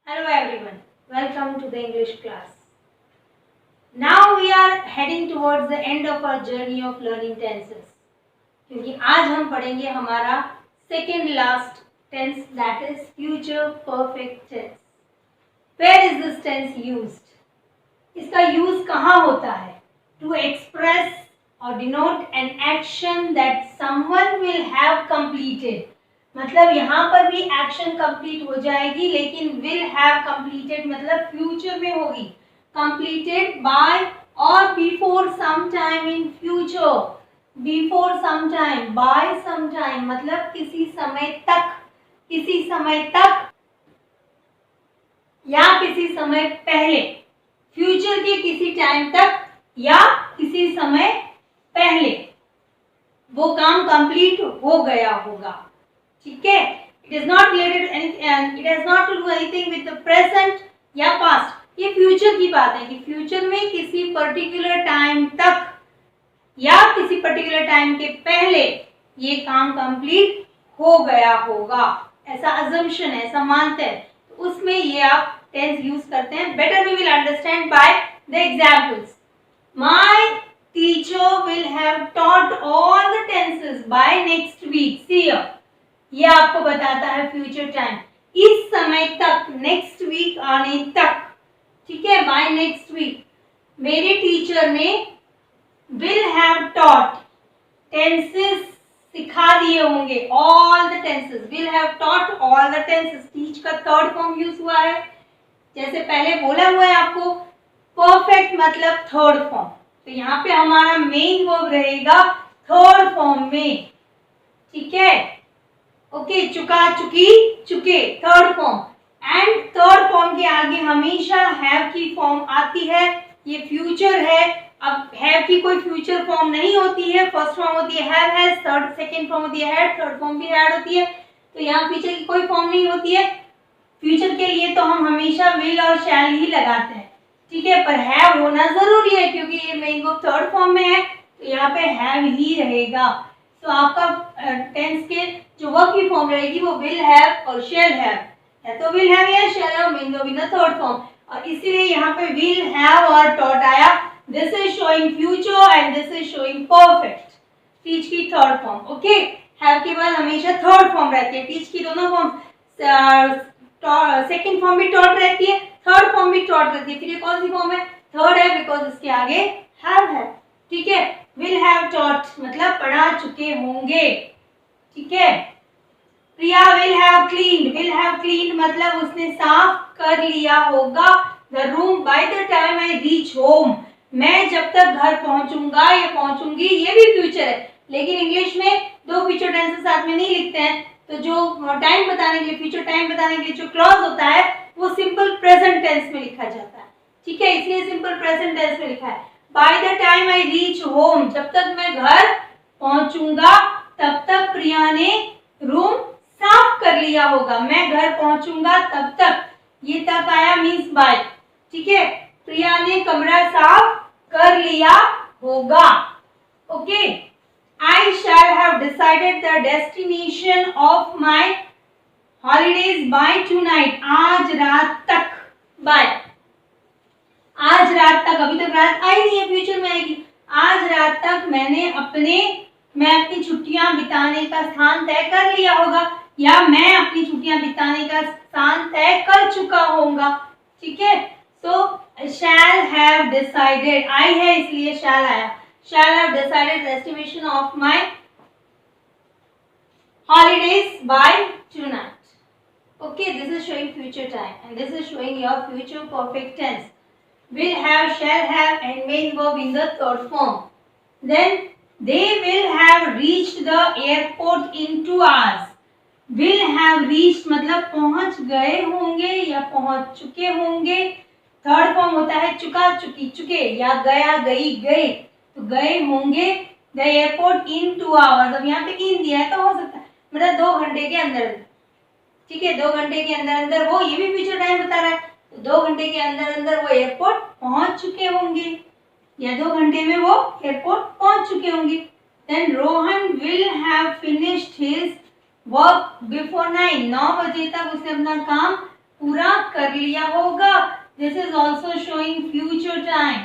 Hello everyone, welcome to the English class. Now we are heading towards the end of our journey of learning tenses. क्योंकि आज हम पढ़ेंगे हमारा second last tense, that is future perfect tense. Where is this tense used? इसका use कहाँ होता है? To express or denote an action that someone will have completed. मतलब यहाँ पर भी एक्शन कंप्लीट हो जाएगी, लेकिन विल हैव कंप्लीटेड मतलब फ्यूचर में होगी. कंप्लीटेड बाय और before some time in future. Before some time, by some time मतलब किसी समय तक, किसी समय तक या किसी समय पहले. फ्यूचर के किसी टाइम तक या किसी समय पहले वो काम कंप्लीट हो गया होगा. ठीक है. It is not related, it has not to do anything with the present या पास्ट. ये फ्यूचर की बात है कि फ्यूचर में किसी पर्टिकुलर टाइम तक या किसी पर्टिकुलर टाइम के पहले ये काम कंप्लीट हो गया होगा. ऐसा अजम्पशन है, ऐसा मानते हैं, तो उसमें ये आप टेंस यूज करते हैं. Better we will understand by the examples. My teacher will have taught all the tenses by next week. See here, ये आपको बताता है फ्यूचर टाइम, इस समय तक, नेक्स्ट वीक आने तक. ठीक है, बाय नेक्स्ट वीक मेरे टीचर ने विल हैव टॉट टेंसेस सिखा दिए होंगे. All the tenses, will have taught all the tenses. Teach का थर्ड फॉर्म यूज हुआ है, जैसे पहले बोला हुआ है आपको. परफेक्ट मतलब थर्ड फॉर्म, तो यहाँ पे हमारा मेन वर्ब रहेगा थर्ड फॉर्म में. ठीक है, ओके. चुका, चुकी, चुके, third form. And third form के आगे हमेशा हैव की फॉर्म आती है. ये फ्यूचर है. अब हैव की कोई फ्यूचर फॉर्म नहीं होती है. फर्स्ट फॉर्म होती है have has, third second form होती है हैड, थर्ड फॉर्म भी हैड होती है. तो यहाँ फ्यूचर की कोई फॉर्म नहीं होती है. फ्यूचर के लिए तो हम हमेशा विल और शैल ही लगाते हैं. ठीक है, पर हैव होना जरूरी है क्योंकि ये मेन वर्ब थर्ड फॉर्म में है, तो यहाँ पे हैव ही रहेगा. तो आपका टेंस के जो वर्ब की फॉर्म रहेगी वो विल हैव और शैल हैव, या तो विल हैव या shall have, main verb in the third form. और इसीलिए यहाँ पे विल हैव और टॉट आया. This is showing future and this is showing perfect. Teach की थर्ड फॉर्म. ओके, हैव के बाद हमेशा थर्ड फॉर्म रहती है. टीच की दोनों फॉर्म, सेकंड फॉर्म भी टॉट रहती है, थर्ड फॉर्म भी टॉट रहती है. फिर ये कौन सी फॉर्म है? थर्ड है, बिकॉज इसके आगे हैव है. ठीक है, विल हैव टॉट मतलब पढ़ा चुके होंगे. ठीक है. Priya will have cleaned. Will have cleaned मतलब उसने साफ कर लिया होगा the room by the time I reach home. मैं जब तक घर पहुंचूंगा या पहुंचूंगी, ये भी फ्यूचर है, लेकिन इंग्लिश में दो फ्यूचर टेंसेस साथ में नहीं लिखते हैं. तो जो टाइम बताने के लिए, फ्यूचर टाइम बताने के लिए जो क्लॉज होता है वो सिंपल प्रेजेंट टेंस में लिखा जाता है. ठीक है, इसलिए सिंपल प्रेजेंट टेंस में लिखा है. Bye the time I reach home, जब तक मैं घर पहुंचूंगा तब तक प्रिया ने रूम साफ कर लिया होगा. मैं घर पहुंचूंगा तब तक, ये तक आया मीन्स बाय. ठीक है, प्रिया ने कमरा साफ कर लिया होगा. Okay. I shall have decided the destination of my holidays bye tonight. आज रात तक, बाय. आज रात तक, अभी तक रात आई नहीं है, फ्यूचर में आएगी. आज रात तक मैं अपनी छुट्टियां बिताने का स्थान तय कर लिया होगा, या मैं अपनी छुट्टियां बिताने का स्थान तय कर चुका होऊंगा. ठीक है, तो शैल हैव डिसाइडेड, आई है इसलिए शैल आया. Shall have decided destination of my holidays bye tonight. Okay, this is showing future time and this is showing your future perfect tense. Will have, shall have and main verb in the third form. Then they will have reached the airport in 2 hours. Will have reached मतलब पहुंच गए होंगे या पहुंच चुके होंगे. Third form होता है चुका, चुकी, चुके, या गया, गई, गए. तो गए होंगे द एयरपोर्ट इन 2 hours. अब यहाँ पे इन दिया है तो हो सकता है मतलब 2 घंटे के अंदर. ठीक है, 2 घंटे के अंदर अंदर, वो ये भी फ्यूचर टाइम बता रहा है, तो 2 घंटे के अंदर अंदर वो एयरपोर्ट पहुंच चुके होंगे, या 2 घंटे में वो एयरपोर्ट पहुंच चुके होंगे. Then Rohan will have finished his work before 9. 9 बजे तक उसने अपना काम पूरा कर लिया होगा। This is also showing future time.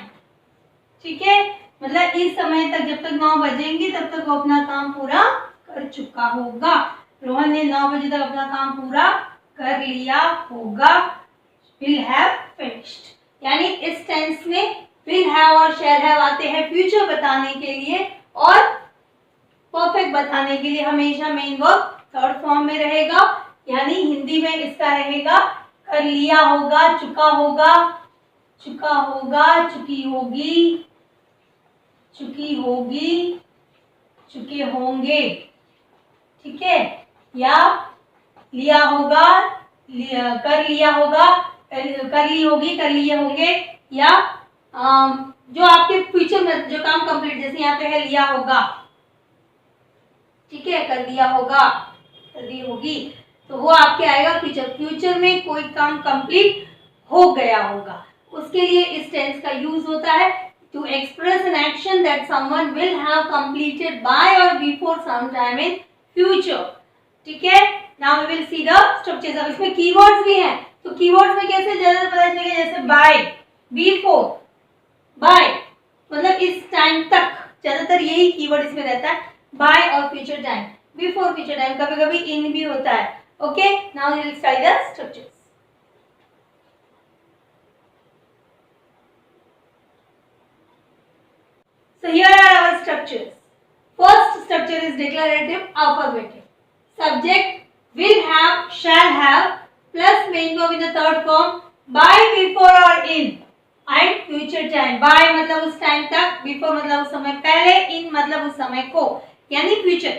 ठीक है, मतलब इस समय तक, जब तक 9 बजेंगे तब तक वो अपना काम पूरा कर चुका होगा। रोहन ने 9 बजे तक अपना काम पूरा कर लिया होगा। Will have finished. यानी इस टेंस में विल हैव और शैल हैव आते हैं फ्यूचर बताने के लिए और परफेक्ट बताने के लिए। हमेशा मेन वर्ब थर्ड फॉर्म में रहेगा। यानी हिंदी में इसका रहेगा कर लिया होगा, चुका होगा, चुका होगा, चुकी होगी, चुकी होगी, चुके होंगे। ठीक है, या लिया होगा, कर लिया होगा, कर ली होगी, कर लिए होंगे, या जो आपके फ्यूचर में जो काम कंप्लीट, जैसे यहाँ पे है लिया होगा, ठीक है, कर लिया होगा, कर ली होगी, तो वो आपके आएगा फ्यूचर। फ्यूचर में कोई काम कंप्लीट हो गया होगा, उसके लिए इस टेंस का यूज होता है to express an action that someone will have completed by or before some time in future. ठीक है, now we will see the structures. अब इसमें keywords भी हैं, तो keywords में कैसे ज्यादा पता चलेगा, जैसे by, before, by मतलब इस टाइम तक, ज्यादातर यही कीवर्ड इसमें रहता है, by और future time, before future time, कभी कभी in भी होता है। Okay, now we will study the structures. So here are our structures. First structure is declarative affirmative. Subject will have, shall have, plus main verb in the third form, by, before or in, and future time. By मतलब उस time तक, before मतलब उस समय पहले, in मतलब उस समय को, यानी future.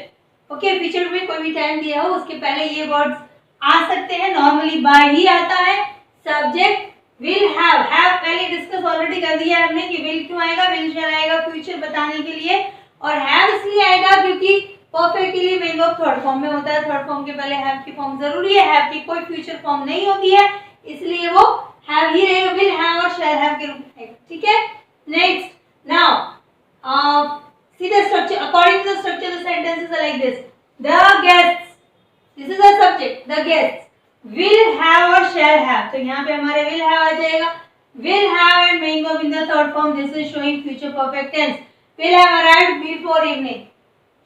Okay, future में कोई भी टाइम दिया हो उसके पहले ये वर्ड्स आ सकते हैं। नॉर्मली by ही आता है। Subject will have पहले डिस्कस ऑलरेडी कर दिया है हमने कि will क्यों आएगा, will shall आएगा फ्यूचर बताने के लिए, और have इसलिए आएगा क्योंकि परफेक्ट के लिए मेन वर्ब थर्ड फॉर्म में होता है। थर्ड फॉर्म के पहले have की फॉर्म जरूरी है, have की कोई फ्यूचर फॉर्म नहीं होती है, इसलिए वो have ही रहेगा, will have और shall have के रूप में आएगा। ठीक है, next, now see the structure. According to the structure, the sentences are like this. The guests, this is the subject, the guests will have और shall have, तो यहाँ पे हमारे will have आ जाएगा। will have and main verb in the third form, this is showing future perfect tense. will have arrived before evening,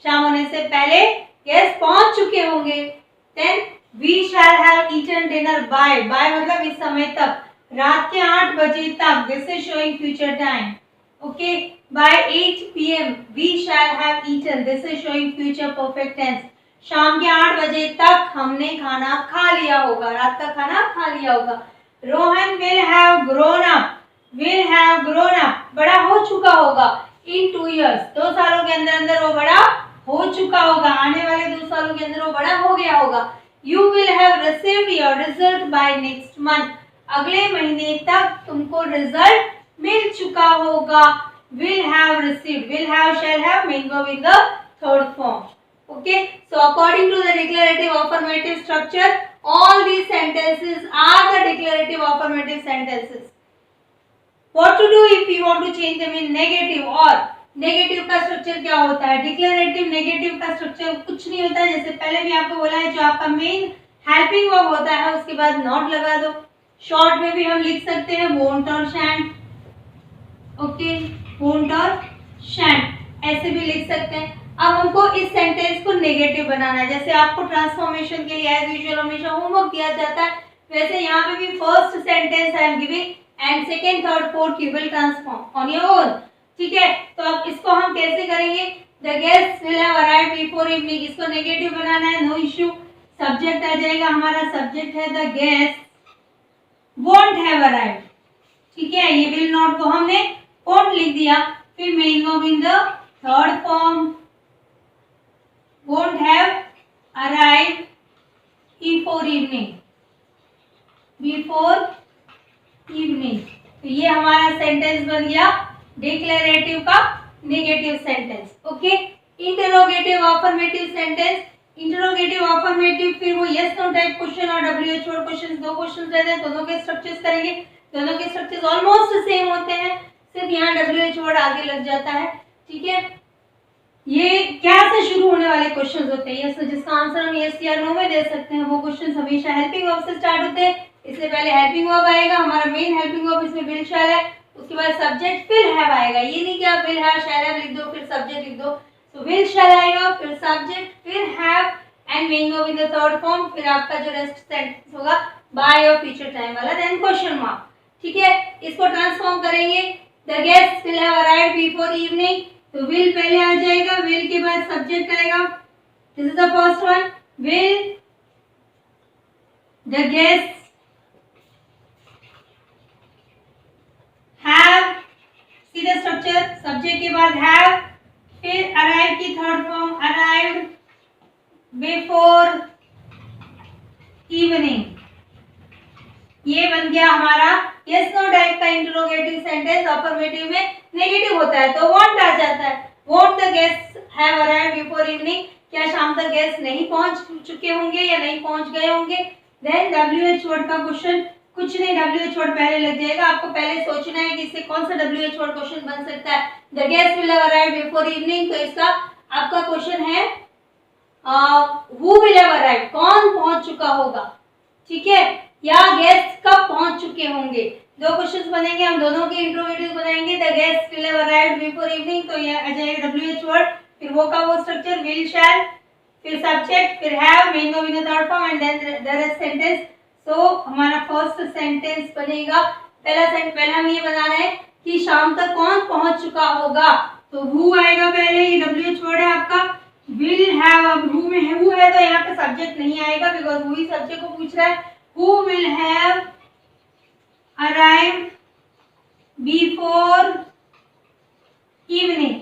शाम होने से पहले guests पहुंच चुके होंगे। then we shall have eaten dinner by मतलब इस समय तक, रात के 8 बजे तक, this is showing future time. okay, by 8 p.m. we shall have eaten, this is showing future perfect tense. शाम के 8 बजे तक हमने खाना खा लिया होगा, रात का खाना खा लिया होगा। Rohan will have grown up, will have grown up, बड़ा हो चुका होगा, in 2 years, 2 सालों के अंदर अंदर वो बड़ा हो चुका होगा, आने वाले 2 सालों के अंदर वो बड़ा हो गया होगा। You will have received your result by next month, अगले महीने तक तुमको रिजल्ट मिल चुका होगा। will have received, will have, shall have, main verb in the third form. Okay, so according to the declarative affirmative structure, all these sentences are the declarative affirmative sentences. What to do if we want to change them in negative? और negative का structure क्या होता है? declarative negative का structure कुछ नहीं होता है, जैसे पहले भी आपको बोला है, जो आपका main helping verb होता है उसके बाद not लगा दो। short में भी हम लिख सकते हैं won't और shan't, okay, won't और shan't, ऐसे भी लिख सकते हैं। अब हमको इस सेंटेंस को नेगेटिव बनाना है, जैसे आपको ट्रांसफॉर्मेशन के लिए एज यूजुअल हमेशा होमवर्क दिया जाता है, वैसे यहाँ पे भी first sentence I am giving and second third fourth you will transform on your own. ठीक है, तो अब इसको हम कैसे करेंगे? The guest will have arrived before evening, इसको नेगेटिव बनाना है, नो इश्यू। सब्जेक्ट आ जाएगा, हमारा सब्जेक्ट है the guest won't have arrived, ठीक है, ये विल नॉट को हमने वोंट लिख दिया, फिर main verb in the third form won't have arrived before evening, before evening, तो ये हमारा सेंटेंस बन गया डिक्लेरेटिव का negative sentence. Okay, interrogative affirmative sentence, interrogative affirmative, फिर वो यस नो टाइप क्वेश्चन और डब्ल्यूएच वर्ड क्वेश्चन, दो क्वेश्चन रहते हैं, दोनों के स्ट्रक्चर्स करेंगे, दोनों के स्ट्रक्चर्स ऑलमोस्ट सेम होते हैं, सिर्फ यहाँ डब्ल्यूएच वर्ड आगे लग जाता है। ठीक है, ये क्या से शुरू होने वाले क्वेश्चंस होते हैं, यस जिसका आंसर हम यस या नो में दे सकते हैं, वो क्वेश्चंस हमेशा हेल्पिंग वर्ब से स्टार्ट होते हैं। इससे पहले हेल्पिंग वर्ब आएगा, हमारा मेन हेल्पिंग वर्ब इसमें विल शैल है, उसके बाद सब्जेक्ट फिर हैव आएगा। ये नहीं कि आप विल हैव शैल हैव लिख दो फिर सब्जेक्ट लिख दो। तो विल शैल आएगा, फिर सब्जेक्ट, फिर have and main verb in the third form, फिर आपका जो रेस्ट सेंटेंस होगा बाय और फ्यूचर टाइम वाला, देन क्वेश्चन मार्क। ठीक है, इसको ट्रांसफॉर्म करेंगे। The guest will have arrived before evening, तो विल पहले आ जाएगा, विल के बाद सब्जेक्ट आएगा। This is the first one, will the guest have, see the structure, subject के बाद हैव, फिर अराइव की third form arrived before evening. ये बन गया हमारा यस नो टाइप का इंटरोगेटिव सेंटेंस। अफर्मेटिव में नेगेटिव होता है तो वॉन्ट आ जाता है। Want the guest have arrived before evening, क्या शाम तक गेस्ट नहीं पहुंच चुके होंगे या नहीं पहुंच गए होंगे। देन WH वर्ड का क्वेश्चन, कुछ नहीं, WH वर्ड पहले लग जाएगा। आपको पहले सोचना है कि इससे कौन सा WH वर्ड क्वेश्चन बन सकता है। The guest will have arrived before evening, तो इसका आपका क्वेश्चन है हु विल हैव अराइव्ड, कौन पहुंच चुका होगा। ठीक है, या गेस्ट कब पहुंच चुके होंगे। दो क्वेश्चंस बनेंगे, हम दोनों के इंट्रोगेटिव बनाएंगे। The guest will have arrived before evening, तो ये आ जाएगा WH वर्ड, फिर वो का वो स्ट्रक्चर विल शैल, फिर सब्जेक्ट, फिर have, main verb in the third form and then the rest sentence. So हमारा फर्स्ट सेंटेंस बनेगा, पहला हम ये बना रहे हैं कि शाम तक कौन पहुंच चुका होगा। तो हु आएगा पहले, ये WH वर्ड है आपका। विल हैव, अब हु में है, हु है तो यहाँ पे सब्जेक्ट नहीं आएगा बिकॉज हु ही सब्जेक्ट को पूछ रहा है। Who will have arrived before evening.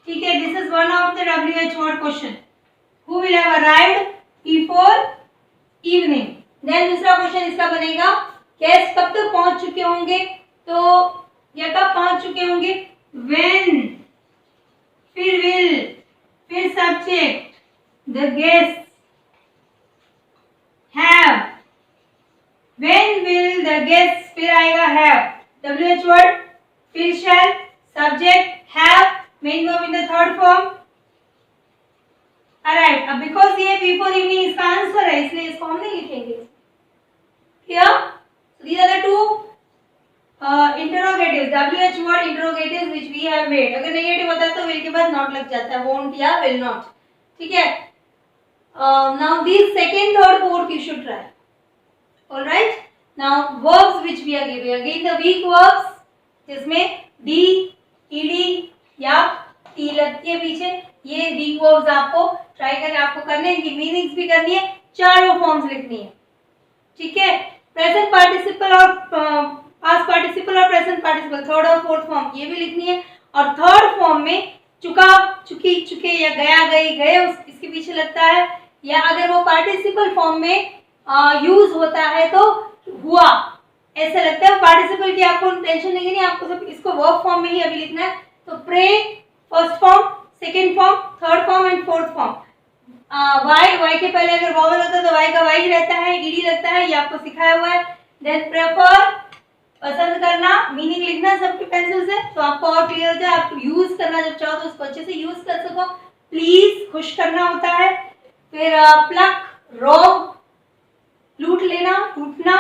ठीक है, this is one of the WH word question, who will have arrived before evening. Then दूसरा क्वेश्चन इसका बनेगा, गेस्ट कब तक पहुंच चुके होंगे, तो या कब पहुंच चुके होंगे। व्हेन, फिर विल, फिर subject, the guest have, when will the guest, फिर आएगा हैव, WH वर्ड, फिर shall, subject have, main verb in the third form arrive. अब बिकॉज ये बिफोर इवनिंग इसका आंसर है इसलिए इसको हम नहीं लिखेंगे। Here, so these are the two interrogatives, WH word interrogatives which we have made. अगर नेगेटिव होता है तो will के बाद not लग जाता है, won't या will not. ठीक है, now these second, third, fourth you should try. All right. Now verbs which we are giving, again the weak verbs जिसमें D, ED या T लगती है पीछे, ये weak verbs आपको ट्राई करना, आपको करने हैं, इनकी मीनिंग्स भी करनी है, चारों फॉर्म्स लिखनी है। ठीक है, प्रेजेंट पार्टिसिपल और पास्ट पार्टिसिपल और प्रेजेंट पार्टिसिपल थर्ड और फोर्थ फॉर्म ये भी लिखनी है। और थर्ड फॉर्म में चुका, चुकी, चुके या गया, गई, गए इसके पीछे लगता है, या अगर वो पार्टिसिपल फॉर्म में यूज होता है तो हुआ ऐसा लगता है। पार्टिसिपल की आपको टेंशन नहीं लेनी, आपको सब इसको वर्ब फॉर्म में ही अभी लिखना है। तो प्रे first form, second form, third form and fourth form. Y के पहले अगर वॉवल होता है तो वाई का वाई ही रहता है, ईडी लगता है, ये आपको सिखाया हुआ है। देन प्रेफर, पसंद करना, मीनिंग लिखना सबके पेंसिल से तो आपको और क्लियर हो जाए। आप यूज करना जब चाहो तो उसको अच्छे से यूज कर सको। प्लीज, खुश करना होता है। फिर प्लक, रॉब, लूट लेना, लूटना।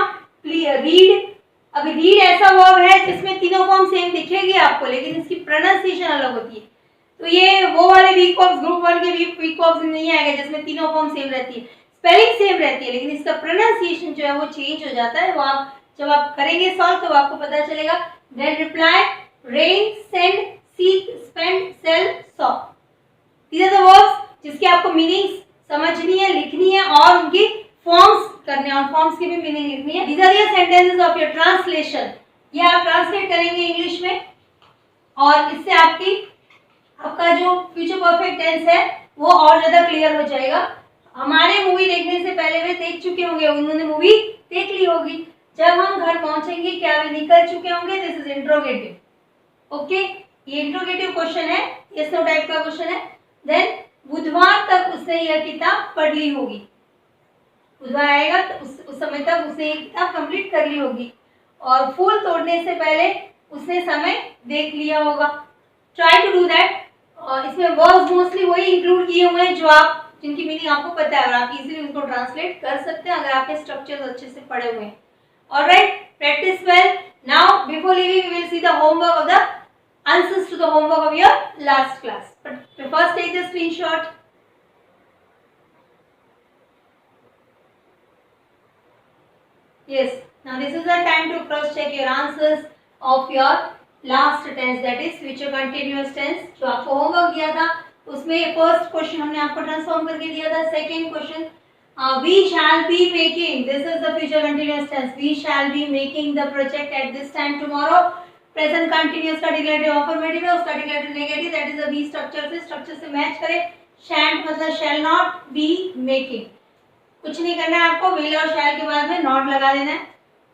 रीड, अभी रीड ऐसा वर्ब है जिसमें तीनों फॉर्म सेम दिखेगी आपको लेकिन इसकी प्रोनाउंसिएशन अलग होती है। तो ये वो वाले वीक वर्ब्स, ग्रुप 1 के वीक वर्ब्स नहीं आएगा जिसमें तीनों फॉर्म सेम रहती है, स्पेलिंग सेम रहती है लेकिन इसका प्रोनाउंसिएशन जो है वो चेंज हो जाता है। वो आप जब आप करेंगे सॉल्व तो आपको पता चलेगा। Then reply, rain, send, seek, spend, sell, saw. These are the verbs जिसकी आपको मीनिंग्स समझनी है, लिखनी है और उनकी फॉर्म्स करने और फॉर्म्स की भी मीनिंग लिखनी है। These are your sentences of your translation. ये आप ट्रांसलेट करेंगे इंग्लिश में और इससे आपका जो फ्यूचर परफेक्ट टेंस है वो और ज्यादा क्लियर हो जाएगा। हमारे मूवी देखने से पहले वे देख चुके होंगे, उन्होंने मूवी देख ली होगी। जब हम घर पहुंचेंगे क्या वे निकल चुके होंगे। This is interrogative. ओके, ये इंट्रोगेटिव क्वेश्चन है, यस नो टाइप का क्वेश्चन है। देन बुधवार तक उसने यह किताब पढ़ ली होगी। बुधवार आएगा तो उस समय तक उसने ये किताब कंप्लीट कर ली होगी। और फूल तोड़ने से पहले उसने समय देख लिया होगा। Try to do that. इसमें वर्ब्स मोस्टली वही इंक्लूड किए हुए हैं जिनकी मीनिंग आपको पता है और आप इजीली उनको ट्रांसलेट कर सकते हैं अगर आपके स्ट्रक्चर्स अच्छे से पढ़े हुए हैं. Alright, practice well. Now before leaving we will see the homework of the answers to the homework of your last class. But first take the screenshot. Yes, now this is the time to cross check your answers of your last tense, that is future continuous tense. जो आपको homework दिया था उसमें first question हमने आपको transform करके दिया था. Second question we shall be making, this is the future continuous tense, we shall be making the project at this time tomorrow. Present continuous का डिक्लेरेटिव अफर्मेटिव है, उसका declarative negative, that is the be structure से match करे. Shan't मतलब shall not be making. कुछ नहीं करना है आपको, विल और शैल के बाद में नॉट लगा देना है.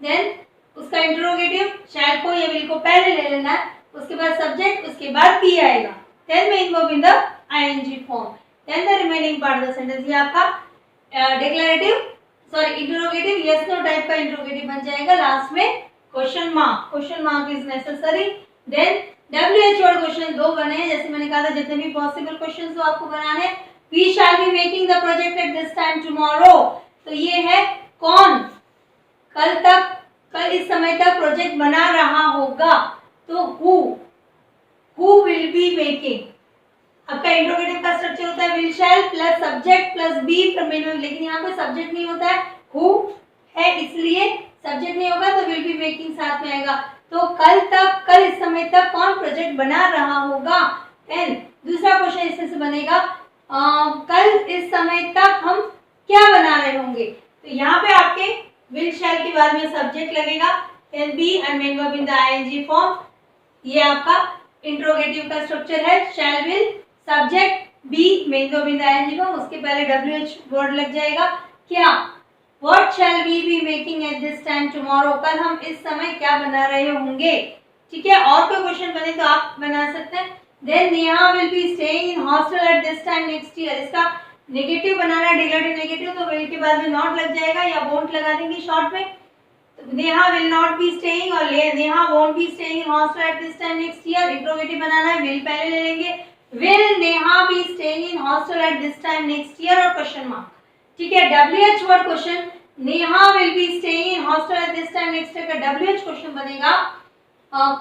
देन उसका इंटरोगेटिव शैल को या विल को पहले ले लेना है, उसके बाद सब्जेक्ट, उसके बाद बी आएगा. Then main verb in the ING form. Then the remaining part of the sentence ये आपका declarative sorry interrogative yes no type का इंटरोगेटिव बन जाएगा. लास्ट में question mark is necessary. Then WH word question दो बने हैं, जैसे मैंने कहा था जितने भी पॉसिबल क्वेश्चंस हो आपको बनाने हैं. We shall be making the project at this time tomorrow. तो ये है कौन कल इस समय तक प्रोजेक्ट बना रहा होगा. तो who will be making. आपका इंट्रोगेटिव का स्ट्रक्चर होता है will shall plus subject plus be from main verb, लेकिन यहाँ पे सब्जेक्ट नहीं होता है, who है इसलिए सब्जेक्ट नहीं होगा तो will be making साथ में आएगा. तो कल इस समय तक कौन प्रोजेक्ट बना रहा होगा. एंड दूसरा क्वेश्चन इसमें से बनेगा कल इस समय तक हम क्या बना रहे होंगे. तो यहाँ पे आपके will shall के बाद में सब्जेक्ट लगेगा, then be and main verb in the ing form. ये आपका इंट्रोगेटिव का स्ट्रक्चर है. shall will subject be main verb in the ing form, उसके पहले WH वर्ड लग जाएगा. क्या What shall we be making at this time tomorrow. कल हम इस समय क्या बना रहे होंगे. ठीक है, और कोई क्वेश्चन बने तो आप बना सकते हैं. Then Neha will be staying in hostel at this time next year. इसका नेगेटिव बनाना है, डिक्लेरेटिव नेगेटिव, तो will के बाद में नॉट लग जाएगा या won't लगा देंगे शॉर्ट में. Neha will not be staying और Neha won't be staying in hostel at this time next year. Interrogative बनाना है, will पहले ले लेंगे. Will Neha be staying in hostel at this time next year और क्वेश्चन मार्क. ठीक है, WH word question Neha will be staying in hostel eight this time next year का WH question बनेगा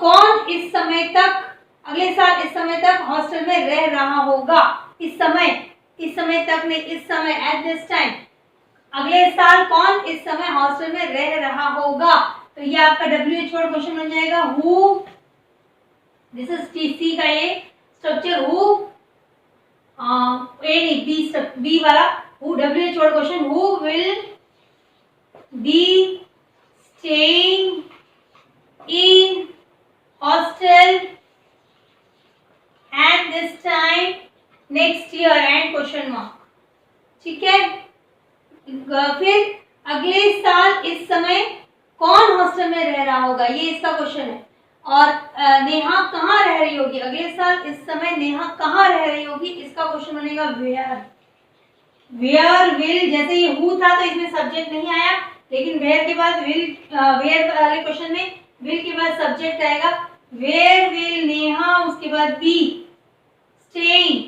कौन इस समय तक अगले साल इस समय तक हॉस्टल में रह रहा होगा. इस समय तक नहीं, इस समय एट दिस टाइम. अगले साल कौन इस समय हॉस्टल में रह रहा होगा. तो ये आपका WH वर्ड क्वेश्चन बन जाएगा हु. दिस इज TC का ये स्ट्रक्चर हु ए नहीं बी वाला who. WH word question who will be staying in hostel at this time next year and question mark. ठीक है, फिर अगले साल इस समय कौन हॉस्टल में रह रहा होगा, ये इसका क्वेश्चन है. और नेहा कहाँ रह रही होगी, अगले साल इस समय नेहा कहाँ रह रही होगी, इसका क्वेश्चन बनेगा वेयर विल. जैसे ये हु था तो इसमें सब्जेक्ट नहीं आया, लेकिन वेयर के बाद विल, वेयर वाले क्वेश्चन में विल के बाद सब्जेक्ट आएगा. वेयर विल नेहा, उसके बाद be staying.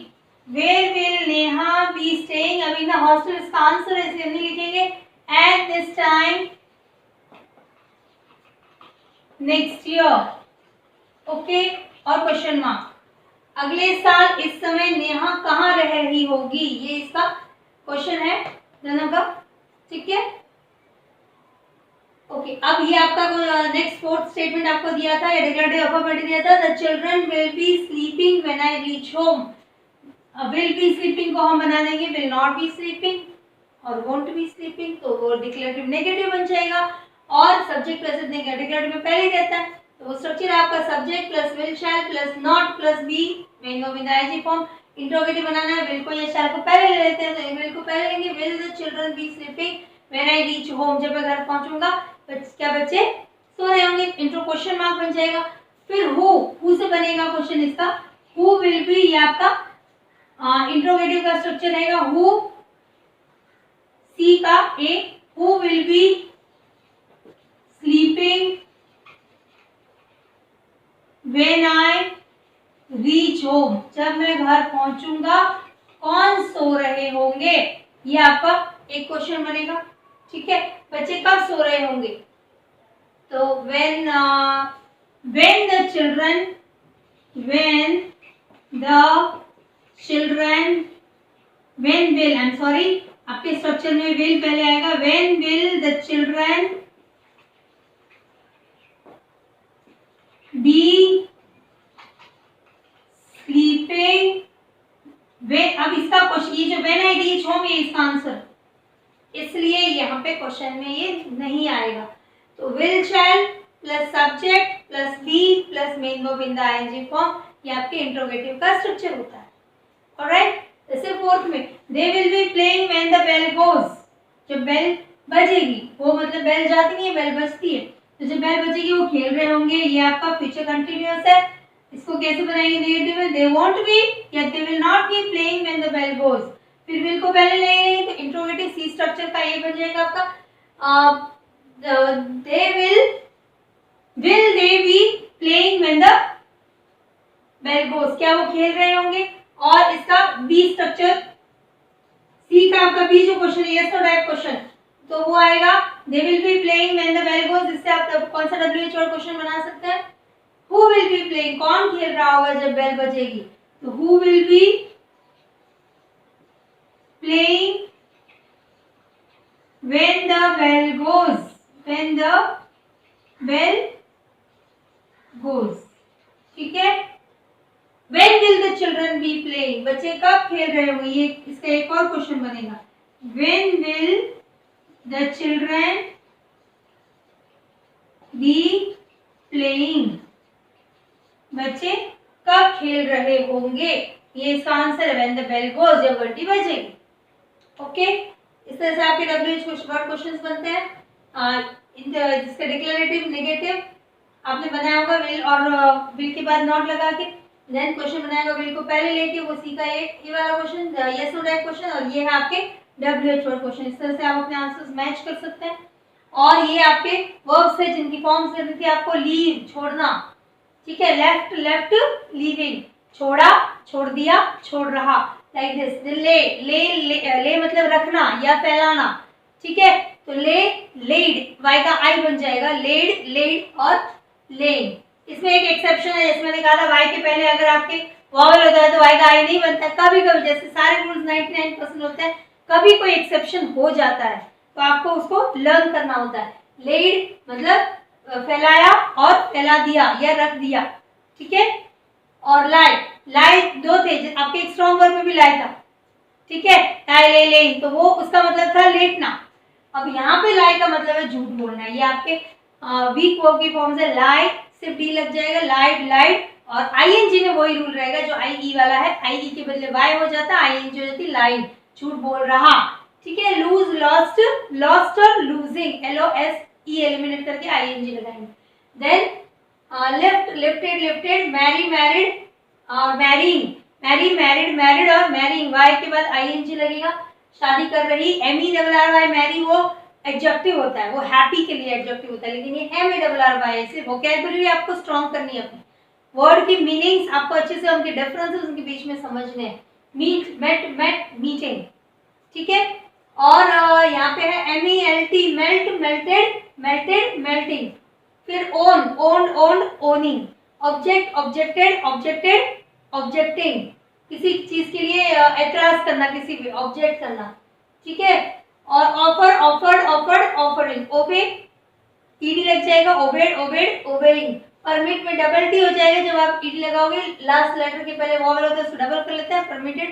Where will Neha be staying. अभी ना हॉस्टल इसका आंसर है इसलिए नहीं लिखेंगे. At this time next year. Okay, और क्वेश्चन मार्क. अगले साल इस समय नेहा कहाँ रह रही होगी, ये इसका क्वेश्चन है दोनों का. ठीक है, ओके. अब ये आपका नेक्स्ट फोर्थ स्टेटमेंट आपको दिया था, या डिक्लेरेटिव अफर्मेटिव दिया था. The children will be sleeping when I reach home. Will be sleeping को हम बना देंगे विल नॉट बी स्लीपिंग और वोंट बी स्लीपिंग, तो वो डिक्लेरेटिव नेगेटिव बन जाएगा. और सब्जेक्ट प्लस डिक्लेरेटिव में पहले ही रहता है, तो वो स्ट्रक्चर आपका subject plus will shall plus not plus be main verb in the ING form. Interrogative बनाना है, विल को या शैल को पहले ले लेते हैं, तो विल को पहले लेंगे. Will the children B sleeping when I reach home. जब मैं घर पहुंचूंगा तो क्या बच्चे सो रहे होंगे. इंट्रो क्वेश्चन मार्क बन जाएगा. फिर हु से बनेगा क्वेश्चन इसका. हु विल बी, ये आपका इंट्रोगेटिव का स्ट्रक्चर रहेगा. हु सी का A, who will be sleeping when I reach home. जब मैं घर पहुंचूंगा कौन सो रहे होंगे, ये आपका एक क्वेश्चन बनेगा। ठीक है, बच्चे कब सो रहे होंगे, तो when the children when will I'm sorry, आपके स्ट्रक्चर में will पहले आएगा। when will the children be sleeping, अब इसका क्वेश्चन, ये जो when I reach home, ये इसका आंसर, इसलिए यहाँ पे क्वेश्चन में ये नहीं आएगा। तो will shall plus subject plus be plus main verb in the ING form, ये आपके इंट्रोगेटिव का स्ट्रक्चर होता है। ऑलराइट, जैसे फोर्थ में they will be playing when the bell goes, जब बेल बजेगी, वो मतलब बेल जाती नहीं है, बेल बजती है, तो जब बेल बजेगी वो खेल रहे होंगे, ये आपका फ्यूचर कंटिन्यूअस है। इसको कैसे बनाएंगे नेगेटिव में, दे वोंट बी या they will not be playing when the bell goes, फिर विल को पहले लेंगे तो इंट्रोगेटिव सी स्ट्रक्चर का ये बन जाएगा आपका दे will they be playing when the bell goes, क्या वो खेल रहे होंगे। और इसका बी स्ट्रक्चर, सी का आपका बी जो क्वेश्चन है, यस और टाइप क्वेश्चन, तो वो आएगा they will be playing when the bell goes, इससे आप कौन सा WH वर्ड क्वेश्चन बना सकते हैं, who will be playing, कौन खेल रहा होगा जब बेल बजेगी, तो who will be playing when the bell goes, when the bell goes। ठीक है, when will the children be playing, बच्चे कब खेल रहे होंगे, ये इसका एक और क्वेश्चन बनेगा। when will the children be playing, बच्चे कब खेल रहे होंगे, ये इसका आंसर है when the bell goes, जब घंटी बजेगी। ओके, इस तरह से आपके WH वर्ड क्वेश्चंस बनते हैं। जिसका डिक्लेरेटिव नेगेटिव आपने बनाया होगा विल और विल के बाद नॉट लगा के, देन क्वेश्चन बनाएगा विल को पहले लेके, वो सी का ये वाला question, yes no type question, और ये है आपके WH वर्ड क्वेश्चन। इस तरह से आप अपने आंसर्स मैच कर सकते हैं। और ये आपके वर्ब्स है जिनकी फॉर्म्स करनी थी आपको, लीव छोड़ना, ठीक है, लेफ्ट लेफ्ट लीविंग, छोड़ा छोड़ दिया छोड़ रहा, लाइक दिस। ले मतलब रखना या फैलाना, ठीक है, तो लेड वाई का आई बन जाएगा, लेड और लेइंग। इसमें एक एक्सेप्शन है, जैसे मैंने कहा था वाई के पहले अगर आपके वॉवेल होता है तो वाई का आई नहीं बनता, कभी कभी, जैसे सारे रूल्स 99% होते हैं, कभी कोई एक्सेप्शन हो जाता है तो आपको उसको लर्न करना होता है। लेड मतलब फैलाया और फैला दिया या रख दिया, ठीक है। और लाई दो थे, आपके एक स्ट्रॉन्ग वर्ब में भी लाई था, ठीक है, लाई ले, तो वो उसका मतलब था लेटना। अब यहाँ पे लाई का मतलब है झूठ बोलना, ये आपके वीक वर्ब की फॉर्म से लाई सिर्फ डी लग जाएगा, लाइड, और आईएनजी में वही रूल रहेगा जो आईई वाला है, आईई के बदले वाई हो जाता है, आईएनजी हो जाती लाइड, झूठ बोल रहा, ठीक है। लूज लॉस्ट और लूजिंग, LOSE एलिमिनेट करके आईएनजी लगाएंगे। देन लिफ्टेड, मैरिड और मैरिड और मैरिंग, वाई के बाद आईएनजी लगेगा। शादी कर रही, MERRY मैरी वो एडजेक्टिव होता है, वो हैप्पी के लिए एडजेक्टिव होता है, लेकिन ये MERRY से वोकैबुलरी आपको स्ट्रॉन्ग करनी है, अपनी वर्ड की मीनिंग्स आपको अच्छे से उनके डिफरेंसेस उनके बीच में समझने हैं। मेट मीटिंग, ठीक है। और यहाँ पे है MELT मेल्टिंग, फिर ओनिंग, ऑब्जेक्टेड ऑब्जेक्टिंग, किसी चीज के लिए एतराज करना, किसी भी ऑब्जेक्ट करना, ठीक है। और ऑफरिंग, ओबे ईडी लग जाएगा, ओबेइंग। परमिट में डबल टी हो जाएगा जब आप ईडी लगाओगे, लास्ट लेटर के पहले वॉवेल होता है उसको डबल कर लेते हैं,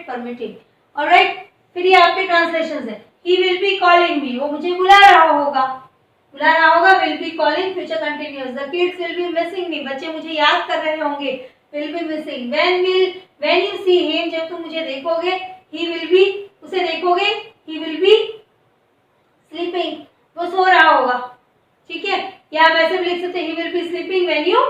परमिटेड। ऑलराइट, फिर ये आपके ट्रांसलेशंस है। ही विल बी कॉलिंग मी, वो मुझे बुला रहा होगा, will be calling future continuous. The kids will be missing मी, बच्चे मुझे याद कर रहे होंगे, will be missing. When you see him, जब तुम मुझे देखोगे, ही विल बी, उसे देखोगे, ही विल बी स्लीपिंग, वो सो रहा होगा, ठीक है। या आप ऐसे भी लिख सकते हैं, he will be sleeping when you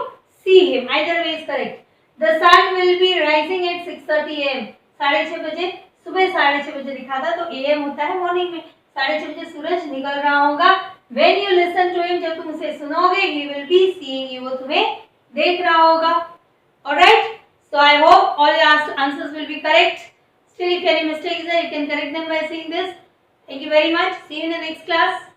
see him, either way is correct. The sun will be rising at 6:30 AM, 6:30 बजे, सुबह 6:30 बजे लिखा था, तो AM होता है मॉर्निंग में, 6:30 बजे सूरज निकल रहा होगा। When you listen to him, जब तुम उसे सुनोगे, he will be seeing you, वो तुम्हें देख रहा होगा। Alright, so I hope all your answers will be correct. Still, if any mistake is there, you can correct them by saying this. Thank you very much. See you in the next class.